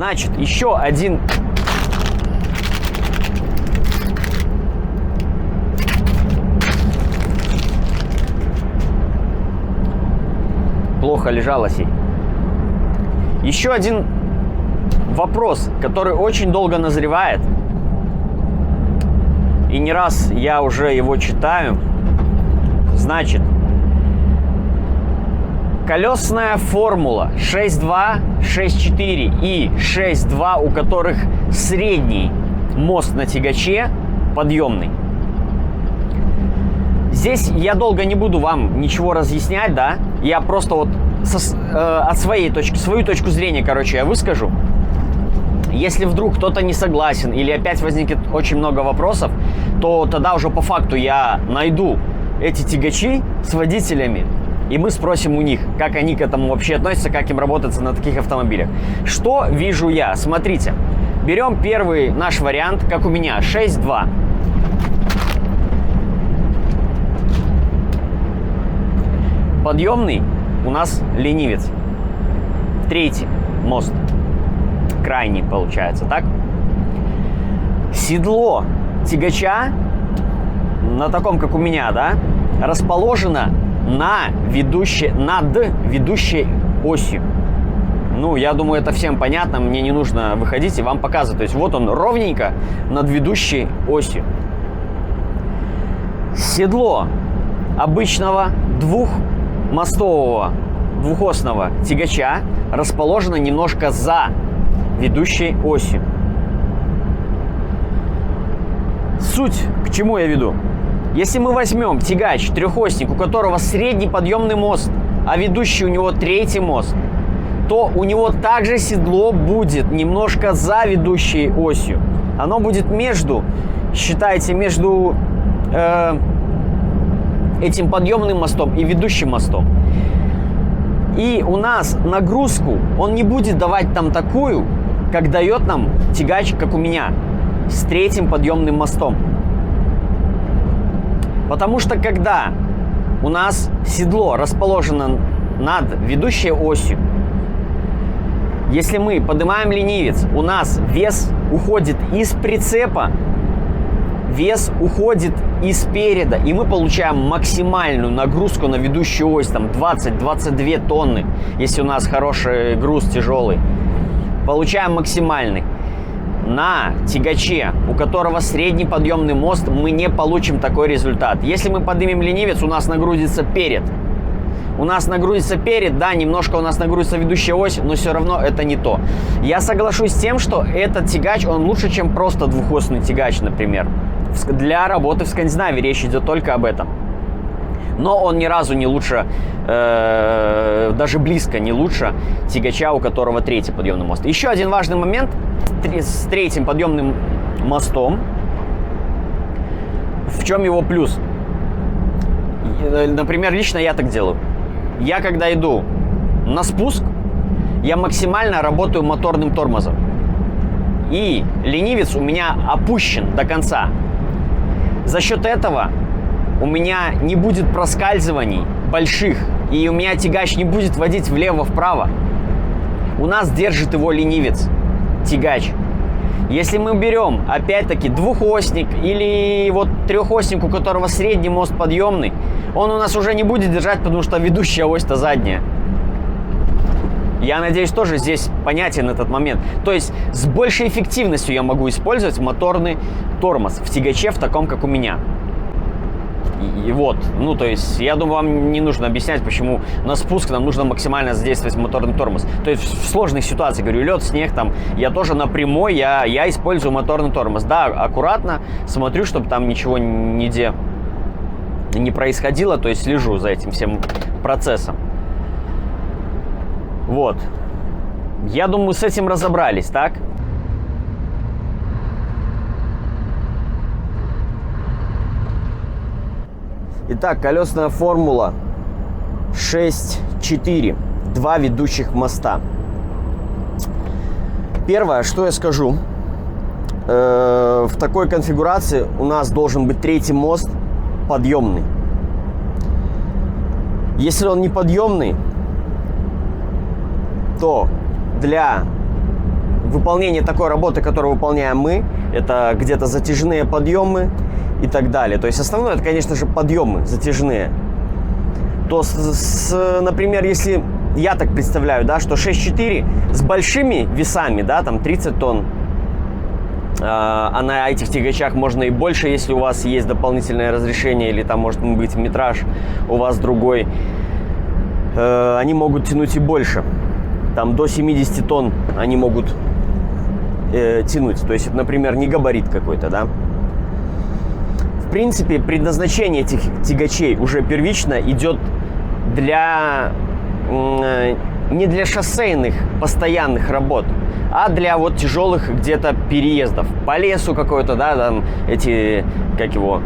Значит, еще один... Плохо лежал Осей. Еще один вопрос, который очень долго назревает. И не раз я уже его читаю. Значит, колесная формула 6.2, 6.4 и 6.2, у которых средний мост на тягаче подъемный. Здесь я долго не буду вам ничего разъяснять, да? Я просто вот от свою точку зрения, короче, я выскажу. Если вдруг кто-то не согласен или опять возникнет очень много вопросов, то тогда уже по факту я найду эти тягачи с водителями, и мы спросим у них, как они к этому вообще относятся, как им работается на таких автомобилях. Что вижу я? Смотрите, берем первый наш вариант, как у меня, 6.2. Подъемный у нас ленивец. Третий мост. Крайний получается, так? Седло тягача, на таком, как у меня, да, расположено над ведущей осью. Ну, я думаю, это всем понятно, мне не нужно выходить и вам показывать. То есть вот он ровненько над ведущей осью. Седло обычного двухосного тягача расположено немножко за ведущей осью. Суть, к чему я веду? Если мы возьмем тягач, трехосник, у которого средний подъемный мост, а ведущий у него третий мост, то у него также седло будет немножко за ведущей осью. Оно будет между, считайте, между этим подъемным мостом и ведущим мостом. И у нас нагрузку он не будет давать там такую, как дает нам тягач, как у меня, с третьим подъемным мостом. Потому что когда у нас седло расположено над ведущей осью, если мы поднимаем ленивец, у нас вес уходит из прицепа, вес уходит из переда, и мы получаем максимальную нагрузку на ведущую ось, там 20-22 тонны, если у нас хороший груз, тяжелый. Получаем максимальный. На тягаче, у которого средний подъемный мост, мы не получим такой результат. Если мы поднимем ленивец, у нас нагрузится перед. У нас нагрузится перед, да, немножко у нас нагрузится ведущая ось, но все равно это не то. Я соглашусь с тем, что этот тягач, он лучше, чем просто двухосный тягач, например. Для работы в Скандинавии речь идет только об этом. Но он ни разу не лучше, даже близко не лучше тягача, у которого третий подъемный мост. Еще один важный момент с третьим подъемным мостом. В чем его плюс? Например, лично я так делаю. Я когда иду на спуск, я максимально работаю моторным тормозом. И ленивец у меня опущен до конца. За счет этого у меня не будет проскальзываний больших, и у меня тягач не будет водить влево-вправо. У нас держит его ленивец, тягач. Если мы берем, опять-таки, двухосник или вот трехосник, у которого средний мост подъемный, он у нас уже не будет держать, потому что ведущая ось-то задняя. Я надеюсь, тоже здесь понятен этот момент. То есть с большей эффективностью я могу использовать моторный тормоз в тягаче, в таком, как у меня. И вот, ну, то есть, я думаю, вам не нужно объяснять, почему на спуск нам нужно максимально задействовать моторный тормоз. То есть, в сложных ситуациях, говорю, лед, снег, там, я тоже на прямой, я использую моторный тормоз. Да, аккуратно смотрю, чтобы там ничего нигде не происходило, то есть, слежу за этим всем процессом. Вот. Я думаю, с этим разобрались, так? Итак, колесная формула 6.4. Два ведущих моста. Первое, что я скажу. В такой конфигурации у нас должен быть третий мост подъемный. Если он не подъемный, то для выполнение такой работы, которую выполняем мы, это где-то затяжные подъемы и так далее. То есть основное, это, конечно же, подъемы затяжные. То, например, если я так представляю, да, что 6.4 с большими весами, да, там 30 тонн, а на этих тягачах можно и больше, если у вас есть дополнительное разрешение, или там может быть метраж у вас другой, они могут тянуть и больше. Там до 70 тонн они могут тянуть. То есть, например, не габарит какой-то, да. В принципе, предназначение этих тягачей уже первично идет для не для шоссейных постоянных работ, а для вот тяжелых где-то переездов по лесу какой-то, да, там эти, как его,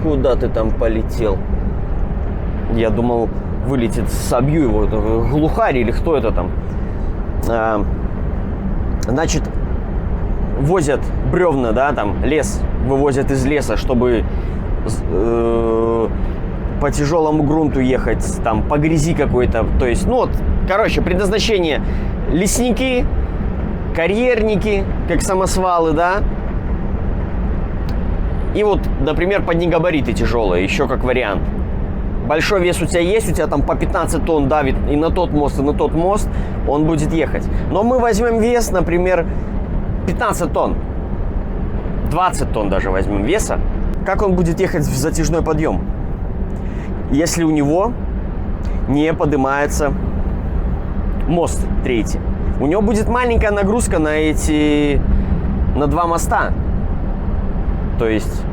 куда ты там полетел? Я думал, вылетит, собью его, это глухарь или кто это там. Значит, возят бревна, да, там лес вывозят из леса, чтобы по тяжелому грунту ехать, там по грязи какой-то. То есть, ну вот, короче, предназначение: лесники, карьерники, как самосвалы, да. И вот, например, поднегабариты тяжелые, еще как вариант. Большой вес у тебя там по 15 тонн давит и на тот мост, и на тот мост, он будет ехать. Но мы возьмем вес, например, 15 тонн, 20 тонн даже возьмем веса. Как он будет ехать в затяжной подъем, если у него не поднимается мост третий? У него будет маленькая нагрузка на два моста. То есть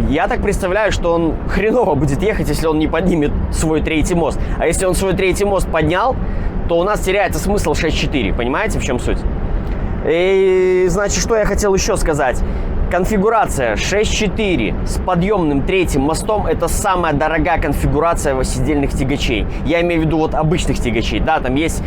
я так представляю, что он хреново будет ехать, если он не поднимет свой третий мост. А если он свой третий мост поднял, то у нас теряется смысл 6.4. Понимаете, в чем суть? И, значит, что я хотел еще сказать. Конфигурация 6.4 с подъемным третьим мостом — это самая дорогая конфигурация восьмидельных тягачей. Я имею в виду вот обычных тягачей. Да, там есть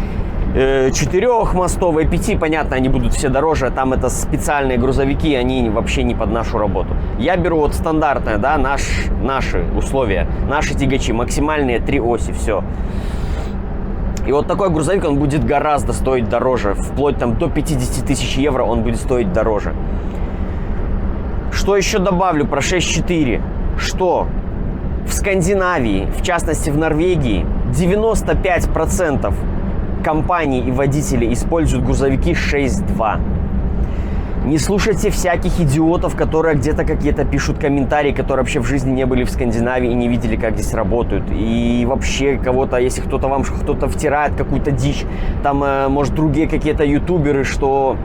4-мостовые, 5, понятно, они будут все дороже. Там это специальные грузовики, они вообще не под нашу работу. Я беру вот стандартное, да, наши условия, наши тягачи, максимальные 3 оси, все. И вот такой грузовик, он будет гораздо стоить дороже. Вплоть там до 50 тысяч евро он будет стоить дороже. Что еще добавлю про 6.4? Что в Скандинавии, в частности в Норвегии, 95% компаний и водителей используют грузовики 6.2. Не слушайте всяких идиотов, которые где-то какие-то пишут комментарии, которые вообще в жизни не были в Скандинавии и не видели, как здесь работают. И вообще кого-то, если кто-то вам кто-то втирает какую-то дичь, там, может, другие какие-то ютуберы, что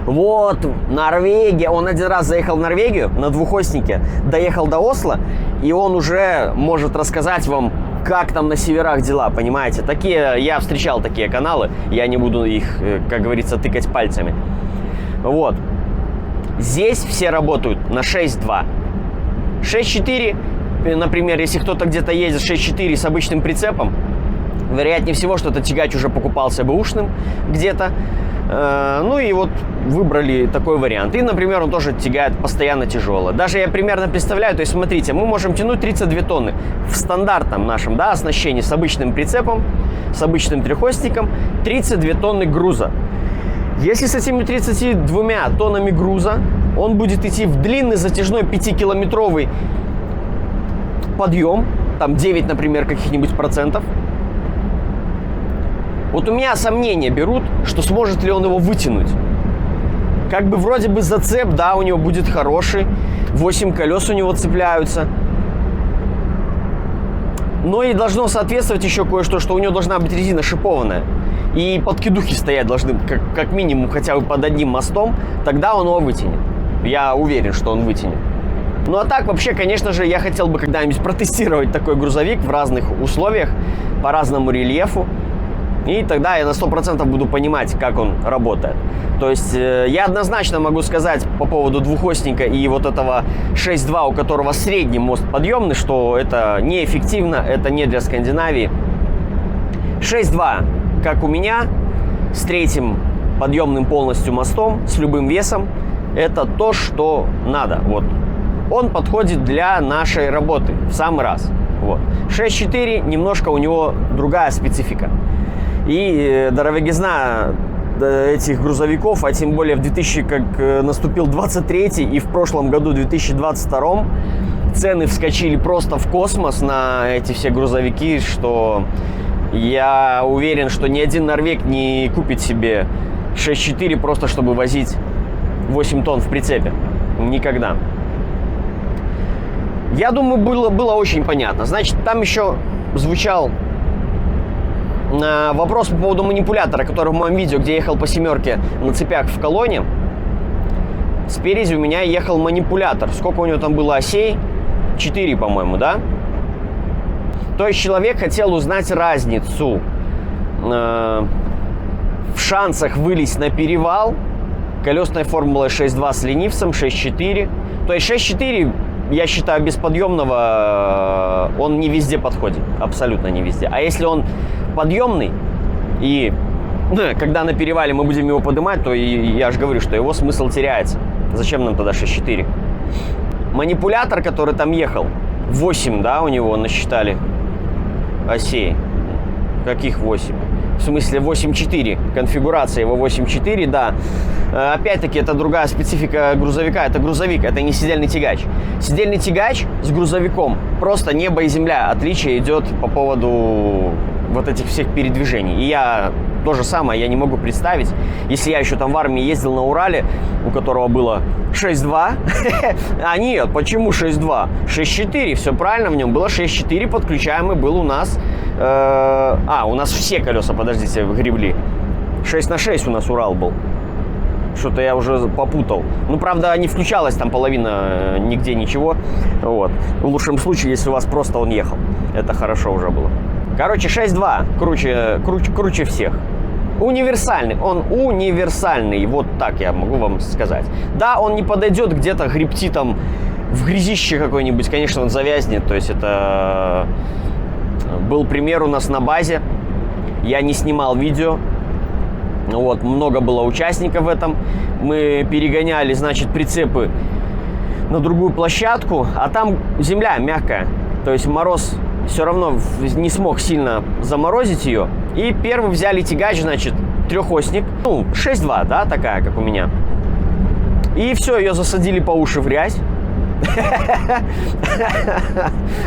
вот, Норвегия. Он один раз заехал в Норвегию на двухоснике, доехал до Осло, и он уже может рассказать вам, как там на северах дела, понимаете? Такие, я встречал такие каналы, я не буду их, как говорится, тыкать пальцами. Вот. Здесь все работают на 6.2. 6.4, например, если кто-то где-то ездит 6.4 с обычным прицепом, вероятнее всего, что этот тягач уже покупался бэушным где-то. Ну и вот выбрали такой вариант. И, например, он тоже тягает постоянно тяжело. Даже я примерно представляю, то есть смотрите, мы можем тянуть 32 тонны в стандартном нашем, да, оснащении с обычным прицепом, с обычным трехосником, 32 тонны груза. Если с этими 32 тоннами груза он будет идти в длинный затяжной 5-километровый подъем, там 9, например, каких-нибудь процентов, вот у меня сомнения берут, что сможет ли он его вытянуть. Как бы вроде бы зацеп, да, у него будет хороший, 8 колес у него цепляются. Но и должно соответствовать еще кое-что, что у него должна быть резина шипованная. И подкидухи стоять должны как минимум хотя бы под одним мостом, тогда он его вытянет. Я уверен, что он вытянет. Ну а так вообще, конечно же, я хотел бы когда-нибудь протестировать такой грузовик в разных условиях, по разному рельефу. И тогда я на 100% буду понимать, как он работает. То есть я однозначно могу сказать по поводу двухосника и вот этого 6.2, у которого средний мост подъемный, что это неэффективно, это не для Скандинавии. 6.2, как у меня, с третьим подъемным полностью мостом, с любым весом, это то, что надо. Вот. Он подходит для нашей работы в самый раз. Вот. 6.4, немножко у него другая специфика. И дороговизна этих грузовиков, а тем более в 2000, как наступил 23 и в прошлом году, 2022, цены вскочили просто в космос на эти все грузовики, что я уверен, что ни один норвег не купит себе 6.4 просто чтобы возить 8 тонн в прицепе. Никогда. Я думаю, было очень понятно. Значит, там еще звучал вопрос по поводу манипулятора, который в моем видео, где я ехал по семерке на цепях в колонне. Спереди у меня ехал манипулятор. Сколько у него там было осей? 4, по-моему, да? То есть человек хотел узнать разницу в шансах вылезть на перевал. Колесная формула 6.2 с ленивцем, 6.4. То есть 6.4, я считаю, без подъемного он не везде подходит. Абсолютно не везде. А если он подъемный, и когда на перевале мы будем его поднимать, то я же говорю, что его смысл теряется. Зачем нам тогда 6.4? Манипулятор, который там ехал, 8, да, у него насчитали осей. Каких 8? В смысле 8.4. Конфигурация его 8.4, да. Опять-таки, это другая специфика грузовика. Это грузовик, это не сидельный тягач. Сидельный тягач с грузовиком просто небо и земля. Отличие идет по поводу вот этих всех передвижений. И я то же самое, я не могу представить, если я еще там в армии ездил на Урале, у которого было 6.2. А нет, почему 6.2? 6.4, все правильно, в нем было 6.4, подключаемый был у нас. У нас все колеса, подождите, гребли. 6/6 у нас Урал был. Что-то я уже попутал. Ну, правда, не включалась там половина, нигде ничего. Вот. В лучшем случае, если у вас просто он ехал. Это хорошо уже было. Короче, 6.2 круче всех. Универсальный. Он универсальный. Вот так я могу вам сказать. Да, он не подойдет где-то гребти там в грязище какой-нибудь. Конечно, он завязнет. То есть это... Был пример у нас на базе. Я не снимал видео. Вот, много было участников в этом. Мы перегоняли, значит, прицепы на другую площадку. А там земля мягкая. То есть мороз все равно не смог сильно заморозить ее. И первый взяли тягач, значит, трехосник. 6.2, да, такая, как у меня. И все, ее засадили по уши в грязь.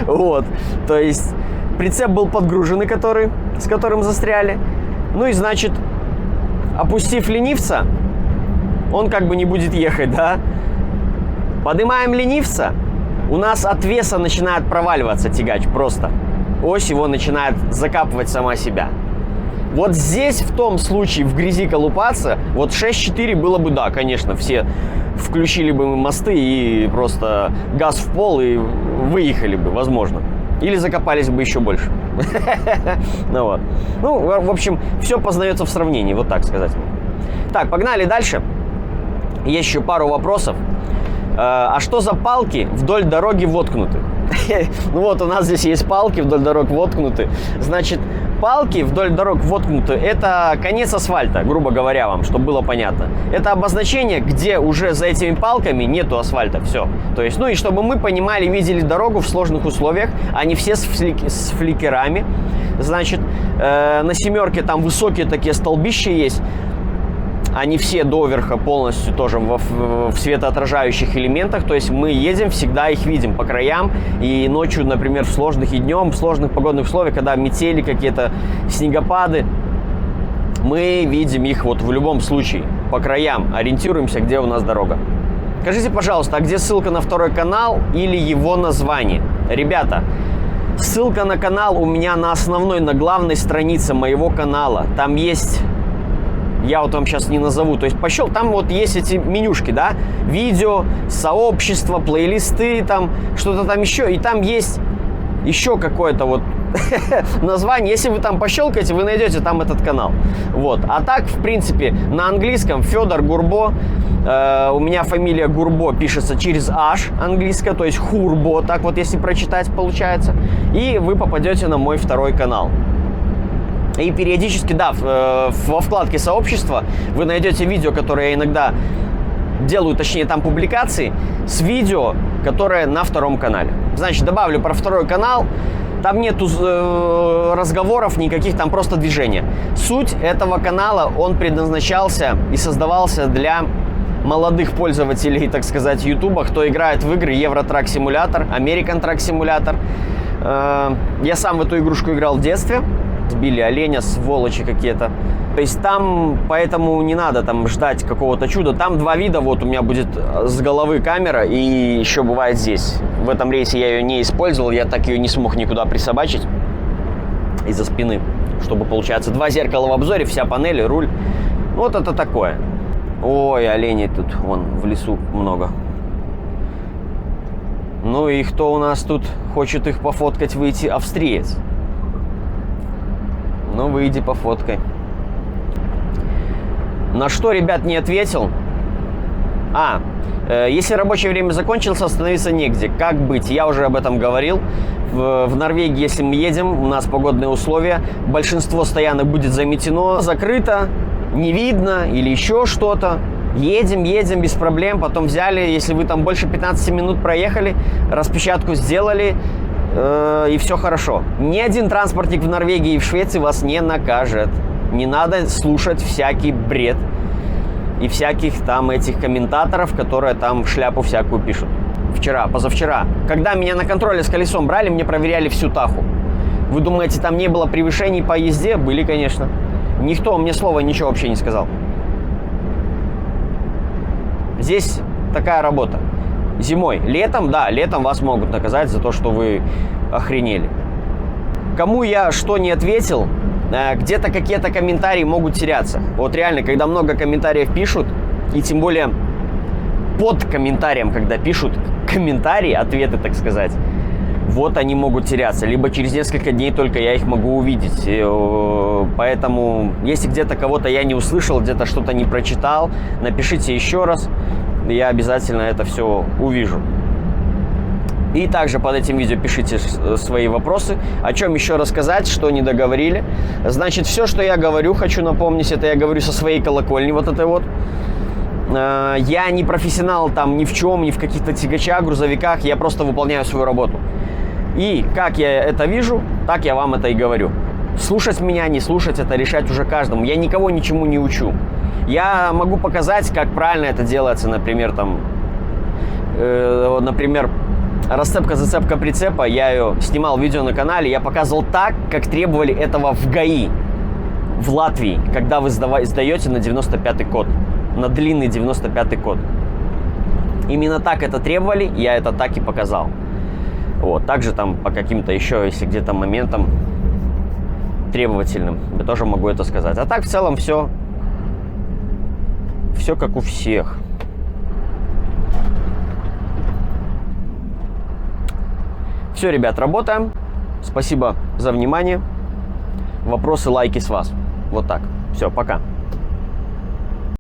Вот, то есть прицеп был подгруженный, с которым застряли. Ну и, значит, опустив ленивца, он как бы не будет ехать, да? Поднимаем ленивца, у нас от веса начинает проваливаться тягач просто. Ось его начинает закапывать сама себя. Вот здесь, в том случае, в грязи колупаться, вот 6.4 было бы, да, конечно, все включили бы мосты и просто газ в пол и выехали бы, возможно. Или закопались бы еще больше. Ну, в общем, все познается в сравнении, вот так сказать. Так, погнали дальше. Есть еще пару вопросов. А что за палки вдоль дороги воткнуты? Ну вот, у нас здесь есть палки вдоль дорог воткнуты. Значит, палки вдоль дорог воткнуты — это конец асфальта, грубо говоря вам, чтобы было понятно. Это обозначение, где уже за этими палками нету асфальта, все. То есть, ну и чтобы мы понимали, видели дорогу в сложных условиях, они все с фликерами. Значит, на семерке там высокие такие столбища есть. Они все доверха полностью тоже в светоотражающих элементах. То есть мы едем, всегда их видим по краям. И ночью, например, в сложных и днем, в сложных погодных условиях, когда метели, какие-то снегопады, мы видим их вот в любом случае по краям. Ориентируемся, где у нас дорога. Скажите, пожалуйста, а где ссылка на второй канал или его название? Ребята, ссылка на канал у меня на основной, на главной странице моего канала. Там есть... Я вот вам сейчас не назову. То есть пошел, там вот есть эти менюшки, да, видео, сообщество, плейлисты, там что-то там еще. И там есть еще какое-то вот название. Если вы там пощелкаете, вы найдете там этот канал. Вот. А так, в принципе, на английском Федор Гурбо. У меня фамилия Гурбо пишется через H английское, то есть Хурбо, так вот если прочитать получается. И вы попадете на мой второй канал. И периодически, да, во вкладке сообщества вы найдете видео, которые я иногда делаю, точнее там публикации с видео, которые на втором канале. Значит, добавлю про второй канал. Там нету разговоров никаких, там просто движение. Суть этого канала, он предназначался и создавался для молодых пользователей, так сказать, Ютуба, кто играет в игры Euro Truck Simulator, American Truck Simulator. Я сам в эту игрушку играл в детстве. Сбили оленя, сволочи какие-то. То есть там, поэтому не надо там ждать какого-то чуда. Там два вида, вот у меня будет с головы камера и еще бывает здесь. В этом рейсе я ее не использовал, я так ее не смог никуда присобачить из-за спины. Чтобы, получается, два зеркала в обзоре, вся панель, руль. Вот это такое. Ой, оленей тут, вон, в лесу много. Ну и кто у нас тут хочет их пофоткать, выйти? Австриец. Ну, выйди, пофоткай. На что, ребят, не ответил? Если рабочее время закончилось, остановиться негде. Как быть? Я уже об этом говорил. В Норвегии, если мы едем, у нас погодные условия. Большинство стоянок будет заметено, закрыто, не видно или еще что-то. Едем без проблем. Потом взяли, если вы там больше 15 минут проехали, распечатку сделали, и все хорошо. Ни один транспортник в Норвегии и в Швеции вас не накажет. Не надо слушать всякий бред и всяких там этих комментаторов, которые там шляпу всякую пишут. Позавчера, когда меня на контроле с колесом брали, мне проверяли всю Таху. Вы думаете, там не было превышений по езде? Были, конечно. Никто мне слова ничего вообще не сказал. Здесь такая работа. Зимой. Летом, да, летом вас могут наказать за то, что вы охренели. Кому я что не ответил, где-то какие-то комментарии могут теряться. Вот реально, когда много комментариев пишут, и тем более под комментарием, когда пишут комментарии, ответы, так сказать, вот они могут теряться. Либо через несколько дней только я их могу увидеть. Поэтому, если где-то кого-то я не услышал, где-то что-то не прочитал, напишите еще раз. Я обязательно это все увижу. И также под этим видео пишите свои вопросы. О чем еще рассказать, что не договорили. Значит, все, что я говорю, хочу напомнить, это я говорю со своей колокольни, вот этой вот. Я не профессионал там ни в чем, ни в каких-то тягачах, грузовиках. Я просто выполняю свою работу. И как я это вижу, так я вам это и говорю. Слушать меня, не слушать, это решать уже каждому. Я никого ничему не учу. Я могу показать, как правильно это делается, например, там, расцепка-зацепка прицепа. Я ее снимал видео на канале, я показывал так, как требовали этого в ГАИ, в Латвии, когда вы сдаете на 95-й код, на длинный 95-й код. Именно так это требовали, я это так и показал. Вот, также там по каким-то еще, если где-то моментам требовательным, я тоже могу это сказать. А так в целом все как у всех. Все, ребят, работаем. Спасибо за внимание. Вопросы, лайки с вас. Вот так. Все, пока.